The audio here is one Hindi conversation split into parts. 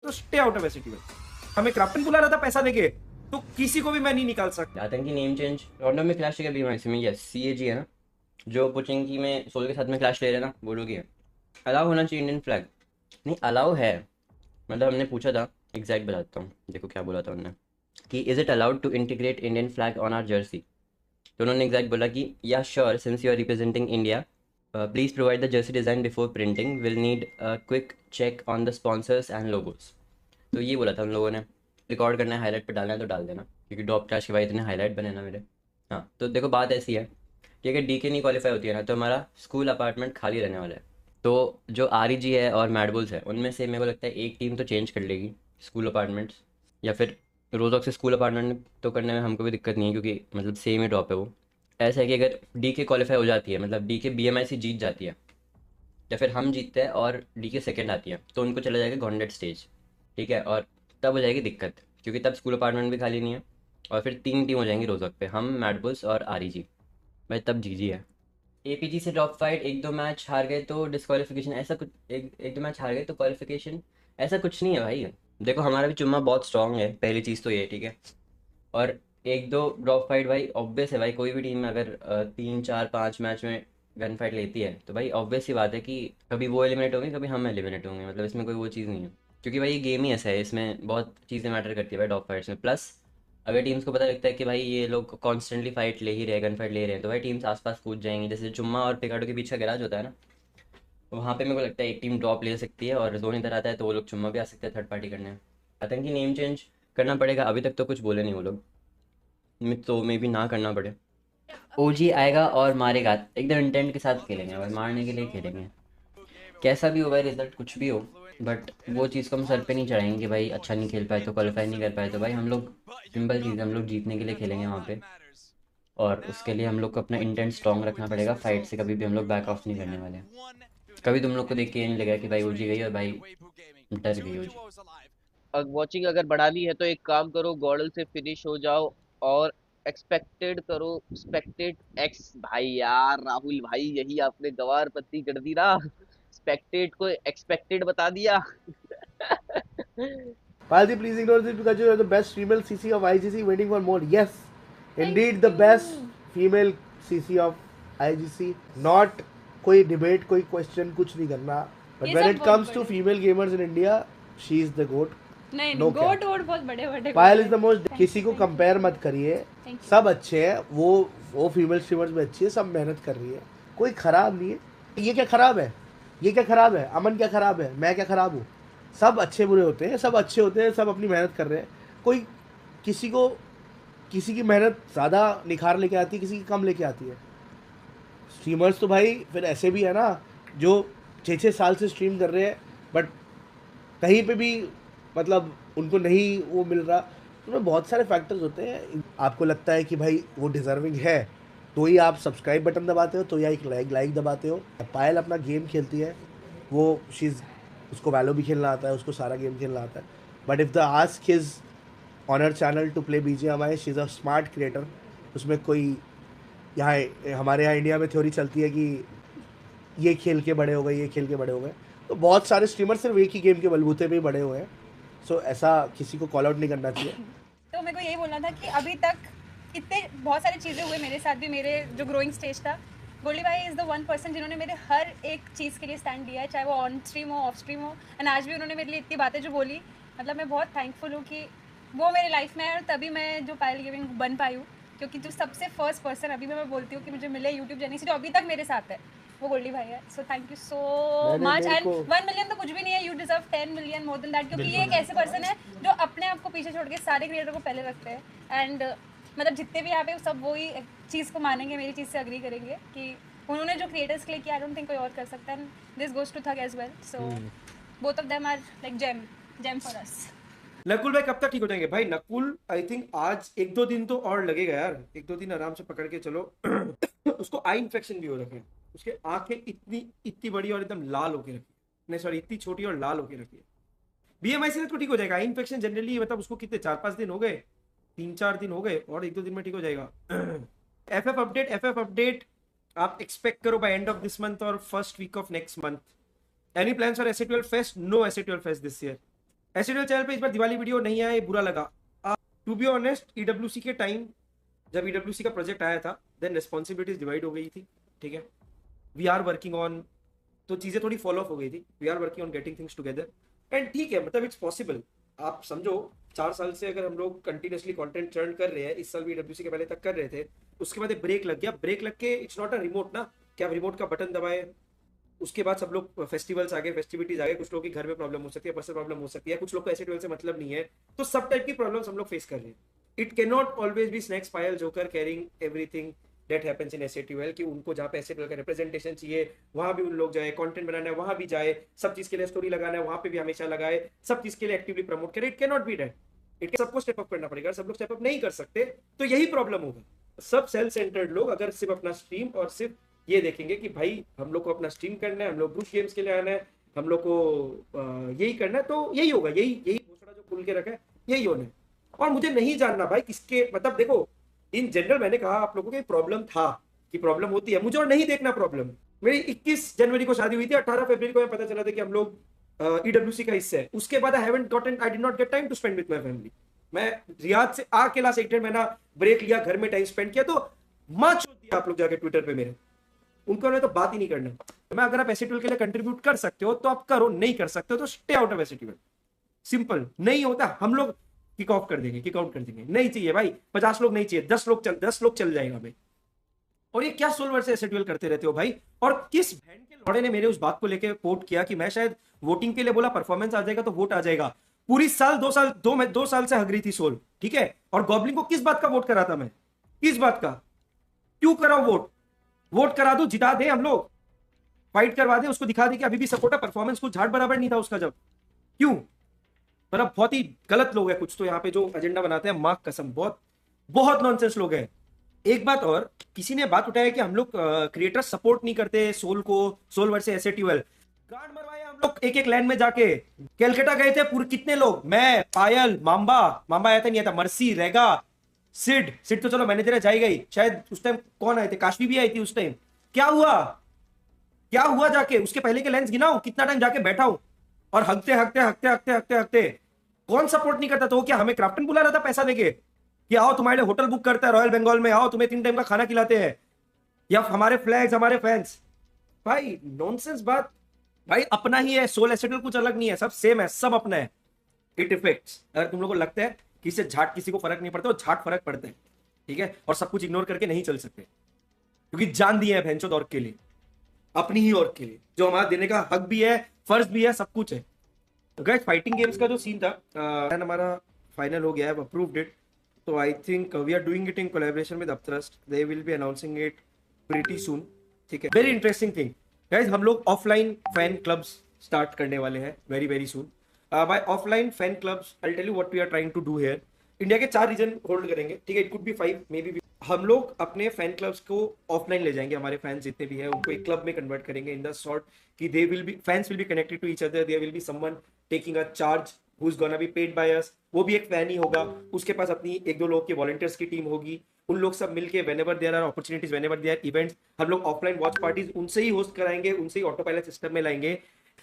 तो स्टे आउट ऑफ एसएटी। हमें क्राफ्टन बुला रहा था पैसा देके, तो किसी को भी मैं नहीं निकाल सकता। आतंकी नेम चेंज रॉन्डम में क्लैश लेगा बीएमआईसी में, यस सीएजी है ना, जो पुचिंकी में सोल के साथ में क्लैश ले रहे हैं ना, वो लोग ही है। अलाउ होना चाहिए इंडियन फ्लैग, नहीं अलाउ है, मतलब हमने पूछा था, एग्जैक्ट बताता हूँ, देखो क्या बोला था उन्होंने कि is it allowed to integrate Indian flag on our jersey. तो उन्होंने एग्जैक्ट बोला कि yeah sure since you are representing India please provide the jersey design before printing, will need a quick check on the sponsors and logos. तो ये बोला था उन लोगों ने, रिकॉर्ड करना है, हाईलाइट पे डालना है तो डाल देना, क्योंकि डॉप क्लैश के बाद इतने हाईलाइट बने ना मेरे। हाँ तो देखो बात ऐसी है कि अगर डी के नहीं क्वालिफाई होती है ना, तो हमारा स्कूल अपार्टमेंट खाली रहने वाला है। तो जो आर ई जी है और मैडबुल्स है, उनमें से मेरे को लगता है एक टीम तो चेंज कर लेगी स्कूल अपार्टमेंट्स, या फिर रोजॉक से स्कूल अपार्टमेंट तो करने में हमको भी दिक्कत नहीं है, क्योंकि मतलब सेम ही ड्रॉप है वो। ऐसा है कि अगर डी के क्वालिफाई हो जाती है, मतलब डी के बी एम आई सी जीत जाती है, या फिर हम जीतते हैं और डी के सेकेंड आती है, तो उनको चला जाएगा गॉन्डेड स्टेज, ठीक है। और तब हो जाएगी दिक्कत, क्योंकि तब स्कूल अपार्टमेंट भी खाली नहीं है, और फिर तीन टीम हो जाएंगी रोजक पे, हम मैडबुल्स और आर ई जी। भाई तब जी जी है। एपीजी से ड्रॉप फाइट, एक दो मैच हार गए तो डिस्क्वालिफिकेशन, ऐसा कुछ, एक एक दो मैच हार गए तो क्वालिफिकेशन, ऐसा कुछ नहीं है भाई। देखो हमारा भी चुम्मा बहुत स्ट्रांग है, पहली चीज़ तो ये, ठीक है। और एक दो ड्रॉप फाइट भाई ऑब्वियस है भाई, कोई भी टीम अगर 3 4 5 मैच में गन फाइट लेती है, तो भाई ऑब्वियस ही बात है कि कभी वो एलिमिनेट होंगे, कभी हम एलिमिनेट होंगे, मतलब इसमें कोई वो चीज़ नहीं है। क्योंकि भाई ये गेम ही ऐसा है, इसमें बहुत चीज़ें मैटर करती है भाई ड्रॉप फाइट्स में। प्लस अगर टीम्स को पता लगता है कि भाई ये लोग कॉन्स्टेंटली फाइट ले ही रहे, गन फाइट ले रहे हैं, तो भाई टीम्स आसपास कूद जाएंगी। जैसे चुम्मा और पिकाडो के बीच का गैराज होता है ना, वहाँ पे मेरे को लगता है एक टीम ड्रॉप ले सकती है, और जोन इधर आता है तो वो लोग चुम्मा भी आ सकते हैं थर्ड पार्टी करने। आतंकी नेम चेंज करना पड़ेगा, अभी तक तो कुछ बोले नहीं वो लोग, तो मे भी ना करना पड़े। ओजी आएगा और मारेगा, एकदम इंटेंट के साथ खेलेंगे भाई, मारने के लिए खेलेंगे, कैसा भी हो भाई, रिजल्ट कुछ भी हो। बट वो चीज़ को हम सर पे नहीं चढ़ाएंगे कि भाई अच्छा नहीं खेल पाए तो, क्वालिफाई नहीं कर पाए तो, भाई हम लोग सिंपल चीज़ है, हम लोग जीतने के लिए खेलेंगे वहाँ पे। और उसके लिए हम लोग को अपना इंटेंट स्ट्रॉन्ग रखना पड़ेगा, फाइट से कभी भी हम लोग बैक ऑफ नहीं करने वाले। कभी तुम लोग को देख के ये नहीं लगा कि भाई ओजी गई और भाई डर गई ओजी। वॉचिंग अगर बढ़ानी है तो एक काम करो, गॉडल से फिनिश हो जाओ और एक्सपेक्टेड करो एक्सपेक्टेड एक्स। भाई यार राहुल भाई, यही आपने गवार पत्ती कर दी ना, एक्सपेक्टेड को एक्सपेक्टेड बता दिया। Paldi, please ignore this because you are the best female CC of IGC. Waiting for more. Yes, indeed the best female CC of IGC. Not कोई डिबेट, कोई क्वेश्चन, कुछ नहीं करना. But when it comes to female gamers in India, she is the goat. नहीं No गोट cap. वोट बहुत बड़े बड़े पायल इज द मोस्ट. किसी को कंपेयर मत करिए, सब अच्छे हैं. वो फीमेल स्ट्रीमर्स में अच्छी है, सब मेहनत कर रही है, कोई खराब नहीं है. ये क्या खराब है? ये क्या खराब है? अमन क्या खराब है? मैं क्या खराब हूँ? सब अच्छे बुरे होते हैं, सब अच्छे होते हैं, सब अपनी मेहनत कर रहे हैं. कोई किसी को, किसी की मेहनत ज़्यादा निखार लेके आती है, किसी की कम लेके आती है. स्ट्रीमर्स तो भाई फिर ऐसे भी है ना, जो 6 6 साल से स्ट्रीम कर रहे हैं, बट कहीं पे भी मतलब उनको नहीं वो मिल रहा. तो बहुत सारे फैक्टर्स होते हैं. आपको लगता है कि भाई वो डिज़र्विंग है, तो ही आप सब्सक्राइब बटन दबाते हो, तो या एक लाइक दबाते हो. पायल अपना गेम खेलती है, वो शीज़, उसको वैलो भी खेलना आता है, उसको सारा गेम खेलना आता है. But if the ask is on her channel to play BGMI, she is a smart creator. उसमें कोई, यहाँ हमारे यहाँ इंडिया में थ्योरी चलती है कि ये खेल के बड़े हो गए, ये खेल के बड़े हो गए. तो बहुत सारे स्ट्रीमर सिर्फ एक ही गेम के बलबूते पे ही बड़े हुए हैं. सो ऐसा किसी को कॉल आउट नहीं करना चाहिए. तो मेरे को यही बोलना था कि अभी तक इतने बहुत सारी चीज़ें हुई मेरे साथ भी, मेरे जो ग्रोइंग स्टेज था, गोल्डी भाई इज़ द वन पर्सन जिन्होंने मेरे हर एक चीज़ के लिए स्टैंड दिया है, चाहे वो ऑन स्ट्रीम हो ऑफ स्ट्रीम हो. एंड आज भी उन्होंने मेरे लिए इतनी बातें जो बोली, मतलब मैं बहुत थैंकफुल हूँ कि वो मेरे लाइफ में है, और तभी मैं जो पायल गेमिंग बन पाई हूँ. क्योंकि जो सबसे फर्स्ट पर्सन अभी मैं बोलती हूँ कि मुझे मिले यूट्यूब जर्नी से, जो अभी तक मेरे साथ है, वो गोल्डी भाई है. So thank you so much. And 1 million तो कुछ भी नहीं है, you deserve 10 million more than that. क्योंकि ये एक ऐसे पर्सन है जो अपने आप को पीछे छोड़ के सारे क्रिएटर को पहले रखते हैं. एंड मतलब जितने भी यहाँ पे सब वही चीज़ को मानेंगे, मेरी चीज़ से अग्री करेंगे कि उन्होंने जो क्रिएटर्स के लिए किया, आई डोंट थिंक कोई और कर सकता है. This goes to thug as well. So both of them are like gem for us. Nakul भाई कब तक ठीक हो जाएंगे? भाई नकुल आई थिंक आज 1 2 दिन तो और लगेगा यार, 1 2 दिन आराम से पकड़ के चलो. उसको आई इन्फेक्शन भी हो रखे हैं, उसके आंखें इतनी इतनी बड़ी और एकदम लाल होके रखी है. नहीं सॉरी, इतनी छोटी और लाल होके रखी है. बीएमआई से तो ठीक हो जाएगा. आई इन्फेक्शन जनरली मतलब उसको कितने 4 5 दिन हो गए, 3 4 दिन हो गए, और 1 2 दिन में ठीक हो जाएगा. एफ एफ अपडेट आप एक्सपेक्ट करो by end of this month और first week of next month. Any plans for SA12 fest? No SA12 fest this year. STL channel पे इस बार दिवाली वीडियो नहीं आया, ये बुरा लगा। टू बी ऑनेस्ट ईडब्ल्यूसी के टाइम जब ईडब्ल्यूसी का प्रोजेक्ट आया था देन रिस्पॉन्सिबिलिटीज डिवाइड हो गई थी, ठीक है, वी आर वर्किंग ऑन, तो चीज़ें थोड़ी फॉलो अप हो गई थी, we are working on getting things together and ठीक है, मतलब इट्स पॉसिबल। आप समझो 4 साल से अगर हम लोग कंटिन्यूसली कंटेंट चर्न कर रहे हैं, इस साल भी ईडब्ल्यूसी के पहले तक कर रहे थे, उसके बाद ब्रेक लग गया, ब्रेक लग के इट्स नॉट अ रिमोट ना कि आप रिमोट का बटन दबाए, उसके बाद सब लोग फेस्टिवल्स आ गए, फेस्टिविटीज आ गए, कुछ लोगों की घर में प्रॉब्लम हो सकती है, पर्सनल प्रॉब्लम हो सकती है, कुछ लोग को ऐसे से मतलब नहीं है, तो सब टाइप की प्रॉब्लम्स हम लोग फेस कर रहे हैं। It can not always be snacks Payal joker carrying everything that happens in एसएटीएल कि उनको जहाँ पे एसएटीएल का रिप्रेजेंटेशन चाहिए वहाँ भी उन लोग जाए, कंटेंट बनाना है वहाँ भी जाए, सब चीज़ के लिए स्टोरी लगाना है वहाँ पे भी हमेशा लगाए, सब चीज़ के लिए एक्टिवली प्रमोट करे। It can not be that, it सबको स्टेप अप करना पड़ेगा, सब लोग स्टेप अप नहीं कर सकते तो यही प्रॉब्लम होगा। सब सेल्फ सेंटर्ड लोग अगर सिर्फ अपना स्ट्रीम और सिर्फ ये देखेंगे कि भाई हम लोग को अपना स्ट्रीम करना है, हम लोग ग्रुप गेम्स के लिए आना है, हम लोग को यही करना है, तो यही होगा, यही घोषणा जो खुल के रखा है यही होना है। और मुझे नहीं जानना भाई किसके, मतलब देखो इन जनरल मैंने कहा आप लोगों को प्रॉब्लम था कि प्रॉब्लम होती है, मुझे और नहीं देखना प्रॉब्लम। मेरी 21 जनवरी को शादी हुई थी, 18 फरवरी को पता चला था कि हम लोग ईडब्ल्यूसी का हिस्सा है, उसके बाद I did not get time to spend with my family. मैं रियाद से आके लास्ट 1.5 महीना ब्रेक लिया, घर में टाइम स्पेंड किया, तो मां छोड़ दिया आप लोग जाके ट्विटर पे मेरे, उनको तो बात ही नहीं करना। तो मैं अगर आप एसएटीएल के लिए कंट्रीब्यूट कर सकते हो तो आप करो, नहीं कर सकते हो तो स्टे आउट ऑफ एसएटीएल, सिंपल। नहीं होता हम लोग किक ऑफ कर देंगे, किक आउट कर देंगे, नहीं चाहिए भाई, 50 लोग नहीं चाहिए, 10 लोग चल जाएगा भाई। और ये क्या 16 वर्ष से एसएटीएल करते रहते हो भाई, और किस बहन के लौड़े ने मेरे उस बात को लेकर कोट किया कि मैं शायद वोटिंग के लिए बोला, परफॉर्मेंस आ जाएगा तो वोट आ जाएगा। पूरी साल 2 साल से हग रही थी सोल, ठीक है, और गॉबलिन को किस बात का वोट करा था मैं, किस बात का, क्यों कराओ वोट करा दो, जिता दे, हम लोग फाइट करवा दे, उसको दिखा दे कि अभी भी सपोर्ट है, परफॉर्मेंस कुछ झाड़ बराबर नहीं था उसका जब, क्यों, मतलब बहुत ही गलत लोग हैं कुछ तो यहाँ पे जो एजेंडा बनाते हैं, माँ कसम बहुत नॉनसेंस लोग हैं। एक बात और, किसी ने बात उठाया कि हम लोग क्रिएटर सपोर्ट नहीं करते सोल को, सोल वर्सेस एसएटीएल, गांड मरवाए हम लोग एक लैंड में जाके, कैलकाटा गए थे पूरे कितने लोग, मैं, पायल, मांबा आया था नहीं आया था, मर्सी, रेगा, सिड तो चलो मैंने तेरा जाई गई, शायद उस टाइम कौन आए थे, काशवी भी आई थी उस टाइम, क्या हुआ जाके, उसके पहले के लेंस गिनाओ कितना टाइम जाके बैठा हूं, और हकते कौन सपोर्ट नहीं करता, तो क्या हमें क्राफ्टन बुला रहा था पैसा देके कि आओ तुम्हारे लिए होटल बुक करता है रॉयल बंगाल में, आओ तुम्हें 3 टाइम का खाना खिलाते हैं, या हमारे फ्लैग्स, हमारे फैंस, भाई नॉनसेंस बात। भाई अपना ही है, सोल एसएटीएल कुछ अलग नहीं है, सब सेम है, सब अपना है। इट इफेक्ट्स, अगर तुम लोग को लगता है कि इससे झाट किसी को फर्क नहीं पड़ता, तो झाट फर्क पड़ता है, ठीक है, और सब कुछ इग्नोर करके नहीं चल सकते, क्योंकि जान दिए है भैंचोद और के लिए, अपनी ही और के लिए, जो हमारा देने का हक भी है, फर्ज भी है, सब कुछ है। तो गाइस फाइटिंग गेम्स का जो सीन था हमारा फाइनल हो गया है, अप्रूव्ड इट, तो I think we are doing it in collaboration with Upthrust, they will be announcing it pretty soon, ठीक है। वेरी इंटरेस्टिंग थिंग गाइस, हम लोग ऑफलाइन फैन क्लब्स स्टार्ट करने वाले हैं very soon. By offline fan clubs I will tell you what we are trying to do here. India के 4 रीजन होल्ड करेंगे, ठीक है, it could be 5 maybe. हम लोग अपने फैन क्लब्स को ऑफलाइन ले जाएंगे, हमारे फैंस जितने भी हैं उनको एक क्लब में कन्वर्ट करेंगे इन द सॉर्ट कि they will be, fans will be connected to each other, there will be someone taking a charge who is gonna be paid by us, वो भी एक फैन ही होगा, उसके पास अपनी 1-2 लोग की वॉलंटियर्स की टीम होगी, उन लोग सब मिलके whenever there are opportunities, whenever there events, हम लोग ऑफलाइन वॉच पार्टीज उनसे ही होस्ट कराएंगे, उनसे ही ऑटो पायलट सिस्टम में लाएंगे।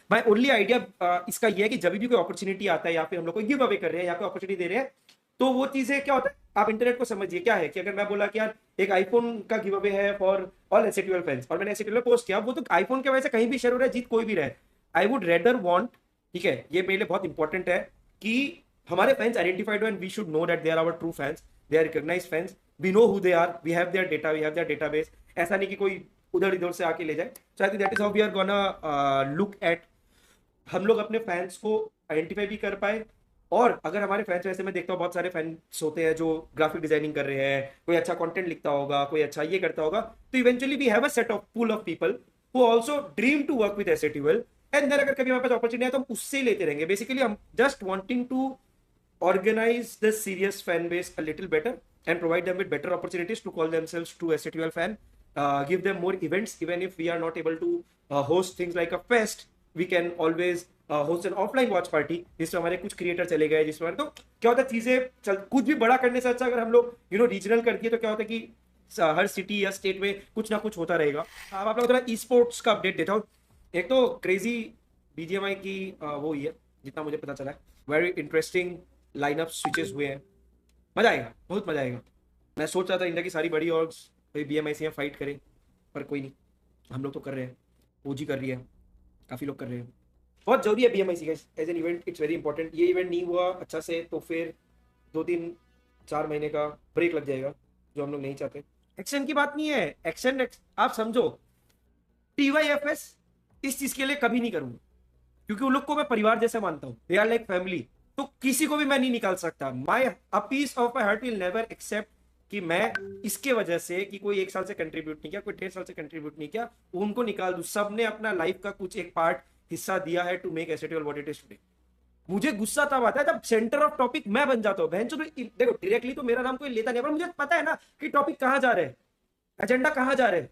माय ओनली आइडिया इसका ये है कि जब भी कोई अपॉर्चुनिटी आता है या फिर हम लोग को गिव अवे कर रहे हैं या फिर अपॉर्चुनिटी दे रहे हैं, तो वो चीजें क्या होता है, आप इंटरनेट को समझिए क्या है कि अगर मैं बोला कि यार एक आईफोन का गिव अवे है फॉर ऑल एसएटीएल फैंस, और मैंने एसएटीएल पोस्ट किया, वो तो आईफोन की वजह से कहीं भी शेयर हो रहा है, जीत कोई भी रहे, आई वुड रेदर वांट, ठीक है, ये मेरे लिए बहुत इंपॉर्टेंट है कि हमारे फैंस आइडेंटिफाइड हो and we should know that they are our true fans, they are recognised fans, we know who they are, we have their data, we have their database, ऐसा नहीं कि कोई उधर इधर से आके ले जाए। So I think that is how we are gonna look at, हम लोग अपने फैंस को आइडेंटिफाई भी कर पाए, और अगर हमारे फैंस, वैसे मैं देखता हूँ बहुत सारे फैंस होते हैं जो ग्राफिक डिजाइनिंग कर रहे हैं, कोई अच्छा कंटेंट लिखता होगा, कोई अच्छा ये करता होगा, तो eventually we have a set of pool of people who also dream to work with SATL, and then अगर कभी हमारे पास अपॉर्चुनिटी है तो हम उससे ही लेते रहेंगे। बेसिकली हम just wanting to organize the serious fan base a little better and provide them with better opportunities to call themselves true SATL fan, give them more events, even if we are not able to host things like a fest, we can always host an offline watch party जिसमें हमारे कुछ क्रिएटर चले गए, जिसमें तो क्या होता है चीजें कुछ भी बड़ा करने से अच्छा अगर हम लोग रीजनल कर दिए तो क्या होता है कि हर सिटी या स्टेट में कुछ ना कुछ होता रहेगा। अब आप लोग थोड़ा ई स्पोर्ट्स का अपडेट देता हूँ। एक तो क्रेजी बीजीएमआई की वो ही है जितना मुझे पता चला है, वेरी इंटरेस्टिंग लाइनअप स्विचेस हुए हैं, मजा आएगा, बहुत मजा आएगा। मैं सोच रहा था इंडिया की सारी बड़ी ऑर्ग्स भाई BMIC में फाइट करें, पर कोई नहीं, हम लोग तो कर रहे हैं, OG कर रही है, काफ़ी लोग कर रहे हैं। बहुत जरूरी है BMIC का as an event, it's very important. ये इवेंट नहीं हुआ अच्छा से तो फिर 2-3-4 महीने का ब्रेक लग जाएगा, जो हम लोग नहीं चाहते। एक्शन की बात नहीं है, एक्शन आप समझो, TYFS इस चीज के लिए कभी नहीं करूंगा, क्योंकि उन लोग को मैं परिवार जैसे मानता हूँ, दे आर लाइक फैमिली, तो किसी को भी मैं नहीं निकाल सकता। My a piece of my heart will never accept कि मैं इसके वजह से कि कोई 1 साल से कंट्रीब्यूट नहीं किया, कोई 1.5 साल से कंट्रीब्यूट नहीं किया, उनको निकाल दूं। सबने अपना लाइफ का कुछ एक पार्ट हिस्सा दिया है to make essential what it is today. मुझे गुस्सा तब आता है जब सेंटर ऑफ टॉपिक मैं बन जाता हूँ। बहन चो, देखो डायरेक्टली तो मेरा नाम कोई लेता नहीं, पर मुझे पता है ना कि टॉपिक कहाँ जा रहे हैं, एजेंडा कहाँ जा रहे हैं।